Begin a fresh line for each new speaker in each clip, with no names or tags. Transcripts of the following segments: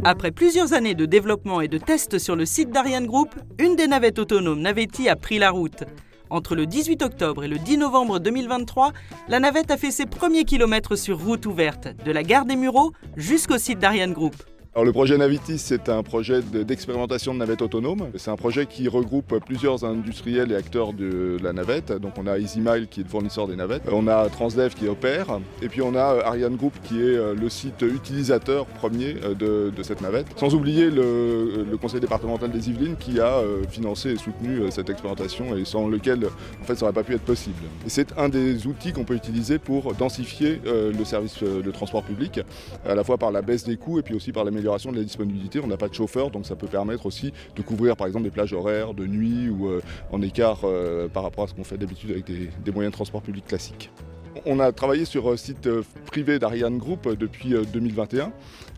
Après plusieurs années de développement et de tests sur le site d'ArianeGroup, une des navettes autonomes Navetti a pris la route. Entre le 18 octobre et le 10 novembre 2023, la navette a fait ses premiers kilomètres sur route ouverte, de la gare des Mureaux jusqu'au site d'ArianeGroup.
Alors le projet Navitis, c'est un projet d'expérimentation de navettes autonomes. C'est un projet qui regroupe plusieurs industriels et acteurs de la navette. Donc on a EasyMile qui est le fournisseur des navettes, on a Transdev qui opère, et puis on a ArianeGroup qui est le site utilisateur premier de cette navette. Sans oublier le conseil départemental des Yvelines qui a financé et soutenu cette expérimentation et sans lequel en fait, ça n'aurait pas pu être possible. Et c'est un des outils qu'on peut utiliser pour densifier le service de transport public, à la fois par la baisse des coûts et puis aussi par l'amélioration de la disponibilité. On n'a pas de chauffeur, donc ça peut permettre aussi de couvrir par exemple des plages horaires de nuit ou en écart par rapport à ce qu'on fait d'habitude avec des moyens de transport public classiques. On a travaillé sur un site privé d'ArianeGroup depuis 2021.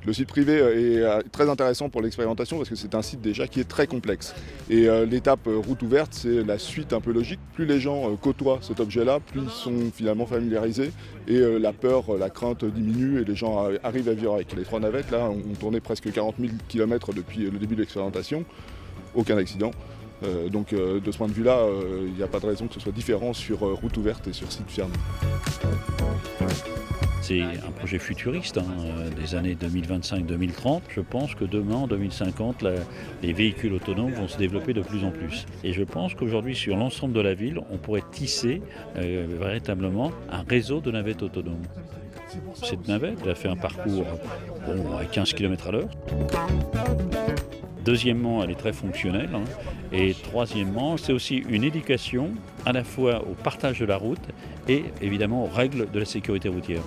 Le site privé est très intéressant pour l'expérimentation parce que c'est un site déjà qui est très complexe. Et l'étape route ouverte, c'est la suite un peu logique. Plus les gens côtoient cet objet-là, plus ils sont finalement familiarisés et la peur, la crainte diminue et les gens arrivent à vivre avec. Les 3 navettes, là, ont tourné presque 40 000 km depuis le début de l'expérimentation. Aucun accident. Donc de ce point de vue-là, il n'y a pas de raison que ce soit différent sur route ouverte et sur site fermé.
C'est un projet futuriste des années 2025-2030. Je pense que demain, en 2050, les véhicules autonomes vont se développer de plus en plus. Et je pense qu'aujourd'hui, sur l'ensemble de la ville, on pourrait tisser véritablement un réseau de navettes autonomes. Cette navette, elle a fait un parcours à 15 km à l'heure. Deuxièmement, elle est très fonctionnelle. Et troisièmement, c'est aussi une éducation à la fois au partage de la route et évidemment aux règles de la sécurité routière.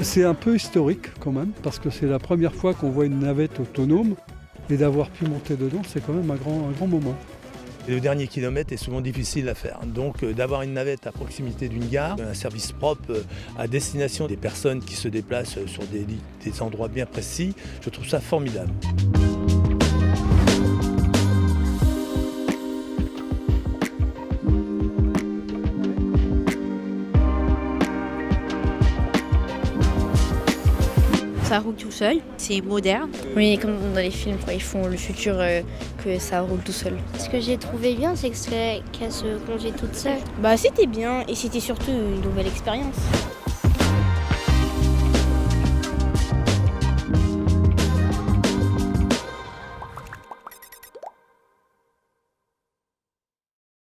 C'est un peu historique quand même, parce que c'est la première fois qu'on voit une navette autonome et d'avoir pu monter dedans, c'est quand même un grand moment.
Le dernier kilomètre est souvent difficile à faire, donc d'avoir une navette à proximité d'une gare, un service propre à destination des personnes qui se déplacent sur des endroits bien précis, je trouve ça formidable.
Ça roule tout seul, c'est moderne.
Oui, comme dans les films, quand ils font le futur, que ça roule tout seul.
Ce que j'ai trouvé bien, c'est qu'elle se conduit toute seule.
Bah c'était bien et c'était surtout une nouvelle expérience.